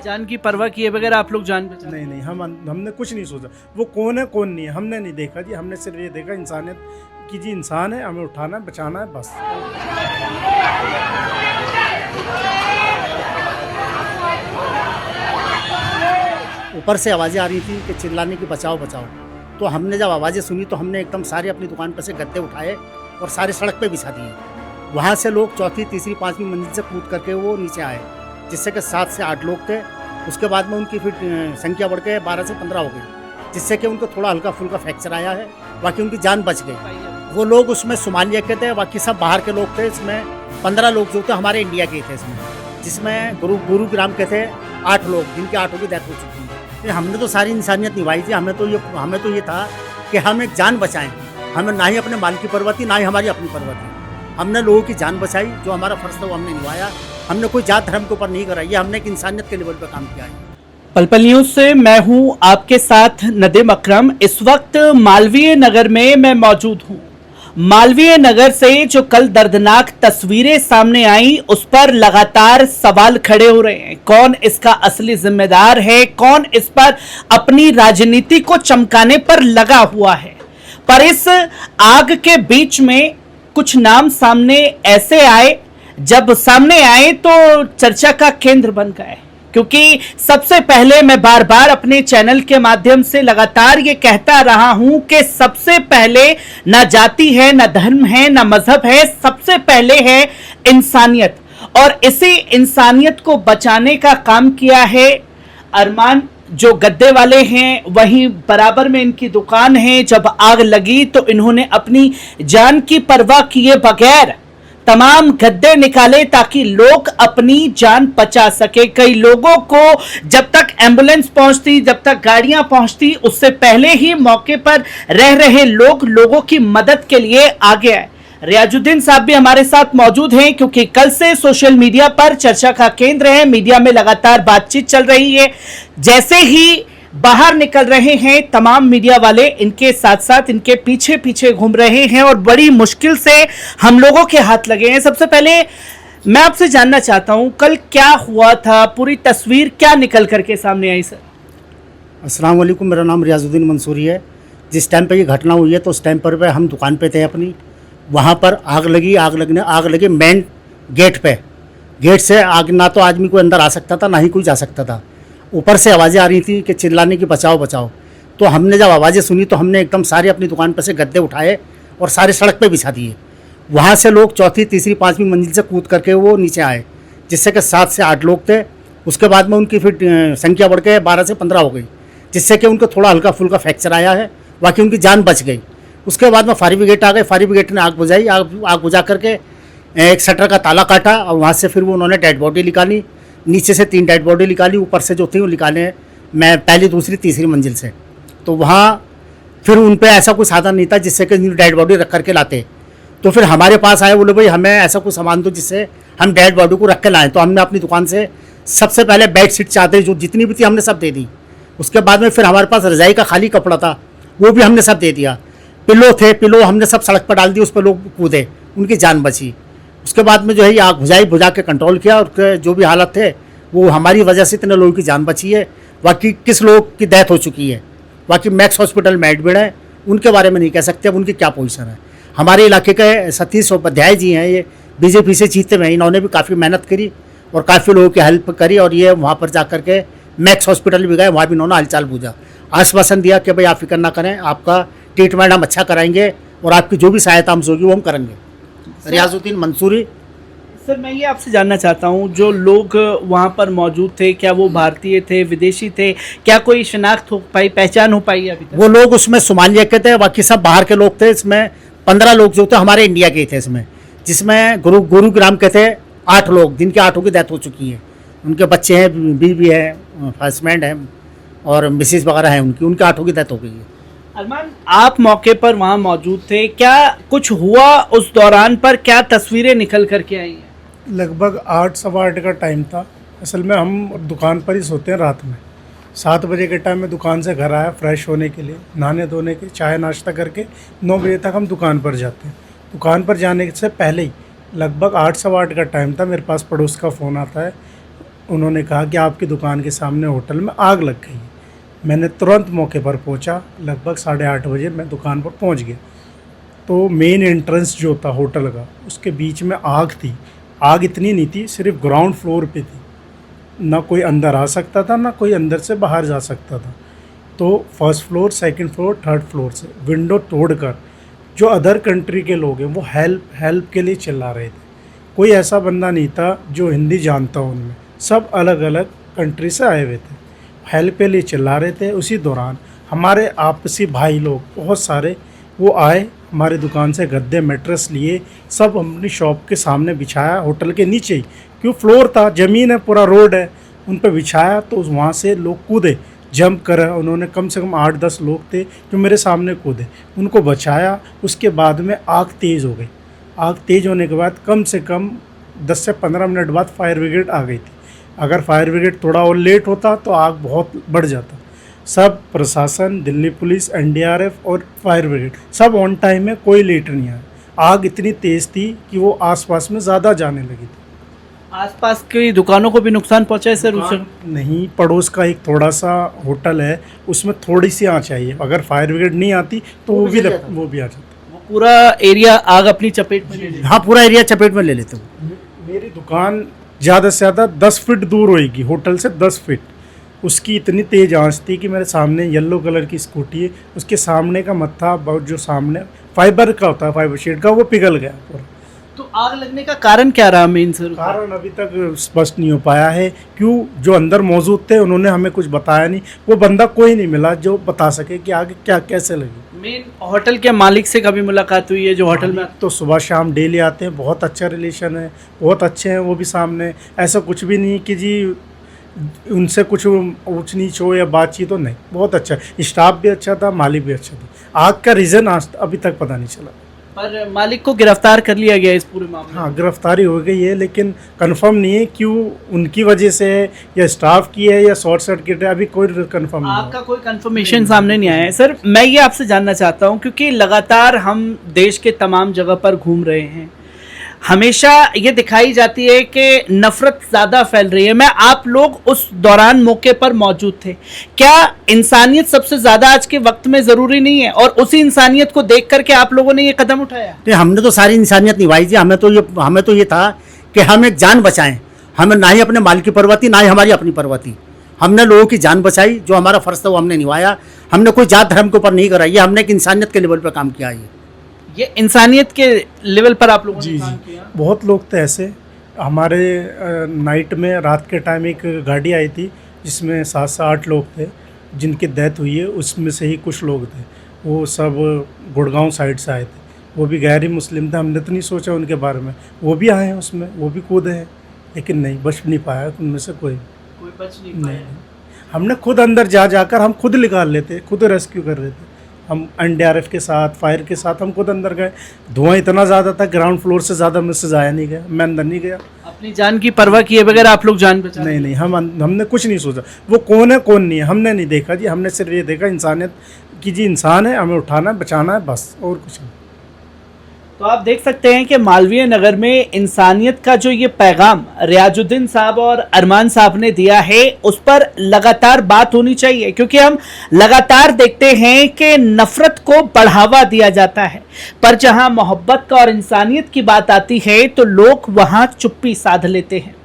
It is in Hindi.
जान की परवाह किए बगैर आप लोग जान बचा? नहीं नहीं, हमने कुछ नहीं सोचा वो कौन है कौन नहीं है, हमने नहीं देखा जी। हमने सिर्फ ये देखा इंसानियत की जी, इंसान है, हमें उठाना है, बचाना है, बस। ऊपर से आवाज़ें आ रही थी कि चिल्लाने की बचाओ बचाओ। तो हमने जब आवाज़ें सुनी तो हमने एकदम सारे अपनी दुकान पर से गद्दे उठाए और सारे सड़क पे बिछा दिए। वहाँ से लोग चौथी तीसरी पाँचवीं मंजिल से कूद करके वो नीचे आए, जिससे कि 7 से 8 लोग थे। उसके बाद में उनकी फिर संख्या बढ़ के 12 से 15 हो गई, जिससे कि उनको थोड़ा हल्का फुल्का फ्रैक्चर आया है, बाकी उनकी जान बच गई। वो लोग उसमें सोमालिया के थे, बाकी सब बाहर के लोग थे। इसमें 15 लोग जो थे हमारे इंडिया के थे इसमें, जिसमें गुरुग्राम के थे 8 लोग, जिनके 8 की डेथ हो चुकी है। हमने तो सारी इंसानियत निभाई थी। हमें तो ये था कि हम एक जान बचाएं। हमें ना ही अपने माल की परवाह थी, ना ही हमारी अपनी परवाह थी। हमने लोगों की जान बचाई, जो हमारा फर्ज था वो हमने निभाया। हमने कोई जात धर्म के ऊपर नहीं करा, ये हमने एक इंसानियत के लेवल पर काम किया है। पल पल न्यूज से मैं हूं आपके साथ नदीम अकरम। इस वक्त मालवीय नगर में मैं मौजूद हूं। मालवीय नगर से जो कल दर्दनाक तस्वीरें सामने आई, उस पर लगातार सवाल खड़े हो रहे हैं। कौन इसका असली जिम्मेदार है? कौन इस पर अपनी राजनीति को चमकाने पर लगा हुआ है? पर इस आग के बीच में कुछ नाम सामने ऐसे आए, जब सामने आए तो चर्चा का केंद्र बन गए। क्योंकि सबसे पहले मैं बार बार अपने चैनल के माध्यम से लगातार ये कहता रहा हूं कि सबसे पहले ना जाति है, ना धर्म है, ना मजहब है, सबसे पहले है इंसानियत। और इसी इंसानियत को बचाने का काम किया है अरमान, जो गद्दे वाले हैं। वहीं बराबर में इनकी दुकान है। जब आग लगी तो इन्होंने अपनी जान की परवाह किए बगैर तमाम गद्दे निकाले ताकि लोग अपनी जान बचा सके। कई लोगों को जब तक एम्बुलेंस पहुंचती, जब तक गाड़ियां पहुंचती, उससे पहले ही मौके पर रह रहे लोगों की मदद के लिए आगे आए। रियाजुद्दीन साहब भी हमारे साथ मौजूद हैं, क्योंकि कल से सोशल मीडिया पर चर्चा का केंद्र है। मीडिया में लगातार बातचीत चल रही है। जैसे ही बाहर निकल रहे हैं तमाम मीडिया वाले, इनके साथ साथ इनके पीछे पीछे घूम रहे हैं और बड़ी मुश्किल से हम लोगों के हाथ लगे हैं। सबसे पहले मैं आपसे जानना चाहता हूं, कल क्या हुआ था? पूरी तस्वीर क्या निकल करके सामने आई? सर अस्सलाम वालेकुम, मेरा नाम रियाजुद्दीन मंसूरी है। जिस टाइम पे ये घटना हुई है तो उस टाइम पर हम दुकान पे थे अपनी। वहाँ पर आग लगी मेन गेट पे। गेट से आग, ना तो आदमी कोई अंदर आ सकता था, ना ही कोई जा सकता था। ऊपर से आवाज़ें आ रही थी कि चिल्लाने की बचाओ बचाओ। तो हमने जब आवाज़ें सुनी तो हमने एकदम सारे अपनी दुकान पर से गद्दे उठाए और सारे सड़क पे बिछा दिए। वहाँ से लोग चौथी तीसरी पाँचवीं मंजिल से कूद करके वो नीचे आए, जिससे कि 7 से 8 लोग थे। उसके बाद में उनकी फिर संख्या बढ़ के 12 से 15 हो गई, जिससे कि उनको थोड़ा हल्का फुल्का फ्रैक्चर आया है, बाकी उनकी जान बच गई। उसके बाद में फायर ब्रिगेड आ गए। फायर ब्रिगेड ने आग बुझाई। आग बुझा करके एक शटर का ताला काटा और वहाँ से फिर वो उन्होंने डेड बॉडी निकाली। नीचे से 3 डेड बॉडी निकाली, ऊपर से जो थी वो निकाले मैं पहली दूसरी तीसरी मंजिल से। तो वहाँ फिर उन पे ऐसा कोई साधन नहीं था जिससे कि डेड बॉडी रख करके लाते। तो फिर हमारे पास आए, बोले भाई हमें ऐसा कोई सामान दो जिससे हम डेड बॉडी को रख के लाएँ। तो हमने अपनी दुकान से सबसे पहले बेड शीट चादर जो जितनी भी थी हमने सब दे दी। उसके बाद में फिर हमारे पास रज़ाई का खाली कपड़ा था, वो भी हमने सब दे दिया। पिलो हमने सब सड़क पर डाल दी, उस पर लोग कूदे, उनकी जान बची। उसके बाद में जो है ये आग बुझा के कंट्रोल किया और जो भी हालत थे वो हमारी वजह से इतने लोगों की जान बची है। बाकी किस लोग की डेथ हो चुकी है, बाकी मैक्स हॉस्पिटल में एडमिट है, उनके बारे में नहीं कह सकते अब उनकी क्या पोजीशन है। हमारे इलाके के सतीश उपाध्याय जी हैं, ये बीजेपी से जीते हुए। इन्होंने भी काफ़ी मेहनत करी और काफ़ी लोगों की हेल्प करी और ये वहाँ पर जा कर के मैक्स हॉस्पिटल भी गए। वहाँ भी इन्होंने हालचाल पूछा, आश्वासन दिया कि भाई आप फिक्र ना करें, आपका ट्रीटमेंट हम अच्छा कराएंगे और आपकी जो भी सहायता हमसे होगी वो हम करेंगे। रियाजुद्दीन मंसूरी। सर मैं ये आपसे जानना चाहता हूँ, जो लोग वहाँ पर मौजूद थे, क्या वो भारतीय थे, विदेशी थे? क्या कोई शनाख्त हो पाई, पहचान हो पाई अभी तक? वो लोग उसमें सोमालिया के थे, बाकी सब बाहर के लोग थे। इसमें 15 लोग जो थे हमारे इंडिया के थे इसमें, जिसमें गुरुग्राम के थे 8 लोग, जिनके 8 की डेथ हो चुकी है। उनके बच्चे हैं, बीवी है, हस्बैंड है और मिसेज वगैरह है उनके 8 की डेथ हो गई है। अरमान, आप मौके पर वहाँ मौजूद थे, क्या कुछ हुआ उस दौरान? पर क्या तस्वीरें निकल करके आई हैं? लगभग 8 सवा 8 का टाइम था। असल में हम दुकान पर ही सोते हैं रात में। 7 बजे के टाइम में दुकान से घर आया फ्रेश होने के लिए, नहाने धोने के, चाय नाश्ता करके 9 बजे तक हम दुकान पर जाते हैं। दुकान पर जाने से पहले ही लगभग 8 सवा 8 का टाइम था, मेरे पास पड़ोस का फ़ोन आता है। उन्होंने कहा कि आपकी दुकान के सामने होटल में आग लग गई है। मैंने तुरंत मौके पर पहुंचा, लगभग 8:30 बजे मैं दुकान पर पहुंच गया। तो मेन एंट्रेंस जो था होटल का, उसके बीच में आग थी। आग इतनी नहीं थी, सिर्फ ग्राउंड फ्लोर पे थी, ना कोई अंदर आ सकता था ना कोई अंदर से बाहर जा सकता था। तो first floor, second floor, third floor से विंडो तोड़कर जो अदर कंट्री के लोग हैं वो हेल्प के लिए चिल्ला रहे थे। कोई ऐसा बंदा नहीं था जो हिंदी जानता हो उनमें, सब अलग अलग कंट्री से आए हुए थे, हेल्प के लिए चिल्ला रहे थे। उसी दौरान हमारे आपसी भाई लोग बहुत सारे वो आए, हमारी दुकान से गद्दे मैट्रेस लिए, सब अपनी शॉप के सामने बिछाया, होटल के नीचे ही, क्यों फ्लोर था, ज़मीन है, पूरा रोड है, उन पर बिछाया। तो वहाँ से लोग कूदे, जंप कर, उन्होंने कम से कम 8-10 लोग थे जो मेरे सामने कूदे, उनको बचाया। उसके बाद में आग तेज़ हो गई। आग तेज़ होने के बाद कम से कम 10 से 15 मिनट बाद फायर ब्रिगेड आ गई थी। अगर फायर ब्रिगेड थोड़ा और लेट होता तो आग बहुत बढ़ जाता। सब प्रशासन, दिल्ली पुलिस, एनडीआरएफ और फायर ब्रिगेड सब ऑन टाइम है, कोई लेट नहीं आया। आग इतनी तेज़ थी कि वो आसपास में ज़्यादा जाने लगी थी। आसपास की दुकानों को भी नुकसान पहुंचा है सर? उसे नहीं, पड़ोस का एक थोड़ा सा होटल है, उसमें थोड़ी सी आँच आई है। अगर फायर ब्रिगेड नहीं आती तो वो भी आ जाता। वो पूरा एरिया आग अपनी चपेट में ले ली। हाँ, पूरा एरिया चपेट में ले लेते हो। मेरी दुकान ज़्यादा से ज़्यादा 10 फीट दूर होएगी होटल से, 10 फीट। उसकी इतनी तेज़ आंच थी कि मेरे सामने येलो कलर की स्कूटी है, उसके सामने का मत्था जो सामने फाइबर का होता है, फाइबर शीट का, वो पिघल गया पूरा। तो आग लगने का कारण क्या रहा मेन सर? कारण अभी तक स्पष्ट नहीं हो पाया है। क्यों, जो अंदर मौजूद थे उन्होंने हमें कुछ बताया नहीं। वो बंदा कोई नहीं मिला जो बता सके कि आगे क्या कैसे लगी। मेन होटल के मालिक से कभी मुलाकात हुई है जो होटल में? तो सुबह शाम डेली आते हैं, बहुत अच्छा रिलेशन है, बहुत अच्छे हैं वो भी सामने। ऐसा कुछ भी नहीं कि जी उनसे कुछ ऊंच नीच हो या बातचीत हो, नहीं, बहुत अच्छा। स्टाफ भी अच्छा था, मालिक भी अच्छा था। आग का रीज़न आज अभी तक पता नहीं चला, पर मालिक को गिरफ्तार कर लिया गया इस पूरे मामले में। हाँ, गिरफ्तारी हो गई है, लेकिन कंफर्म नहीं है क्यों उनकी वजह से है या स्टाफ की है या शॉर्ट सर्किट है, अभी कोई कंफर्म नहीं है। आपका कोई कंफर्मेशन सामने नहीं आया है सर। मैं ये आपसे जानना चाहता हूँ, क्योंकि लगातार हम देश के तमाम जगह पर घूम रहे हैं, हमेशा ये दिखाई जाती है कि नफरत ज़्यादा फैल रही है। आप लोग उस दौरान मौके पर मौजूद थे, क्या इंसानियत सबसे ज़्यादा आज के वक्त में ज़रूरी नहीं है? और उसी इंसानियत को देख करके आप लोगों ने ये कदम उठाया? नहीं, हमने तो सारी इंसानियत निभाई थी। हमें तो ये था कि हम एक जान बचाएं। हमें ना ही अपने माल की परवाह थी, ना ही हमारी अपनी परवाह थी। हमने लोगों की जान बचाई, जो हमारा फ़र्ज था वो हमने निभाया। हमने कोई जात धर्म के ऊपर नहीं करा, ये हमने एक इंसानियत के लेवल पर काम किया है। ये इंसानियत के लेवल पर आप लोगों ने जी काम जी, किया। बहुत लोग थे ऐसे। हमारे नाइट में, रात के टाइम एक गाड़ी आई थी जिसमें 7 से 8 लोग थे जिनकी डेथ हुई है। उसमें से ही कुछ लोग थे, वो सब गुड़गांव साइड से आए थे, वो भी गैर ही मुस्लिम थे। हमने तो नहीं सोचा उनके बारे में, वो भी आए हैं उसमें, वो भी कूदे हैं, लेकिन नहीं, बच नहीं पाया उनमें से कोई बच नहीं नहीं। हमने खुद अंदर जाकर हम खुद निकाल लेते, खुद रेस्क्यू कर रहे थे। हम एनडीआरएफ के साथ, फायर के साथ हम खुद अंदर गए। धुआं इतना ज़्यादा था, ग्राउंड फ्लोर से ज़्यादा मुझसे जाया नहीं गया, मैं अंदर नहीं गया। अपनी जान की परवाह किए बगैर आप लोग जान बचा? नहीं, हमने कुछ नहीं सोचा वो कौन है कौन नहीं है, हमने नहीं देखा जी। हमने सिर्फ ये देखा इंसानियत की, जी इंसान है, हमें उठाना है, बचाना है, बस, और कुछ नहीं। तो आप देख सकते हैं कि मालवीय नगर में इंसानियत का जो ये पैगाम रियाजुद्दीन साहब और अरमान साहब ने दिया है, उस पर लगातार बात होनी चाहिए, क्योंकि हम लगातार देखते हैं कि नफरत को बढ़ावा दिया जाता है, पर जहां मोहब्बत का और इंसानियत की बात आती है तो लोग वहां चुप्पी साध लेते हैं।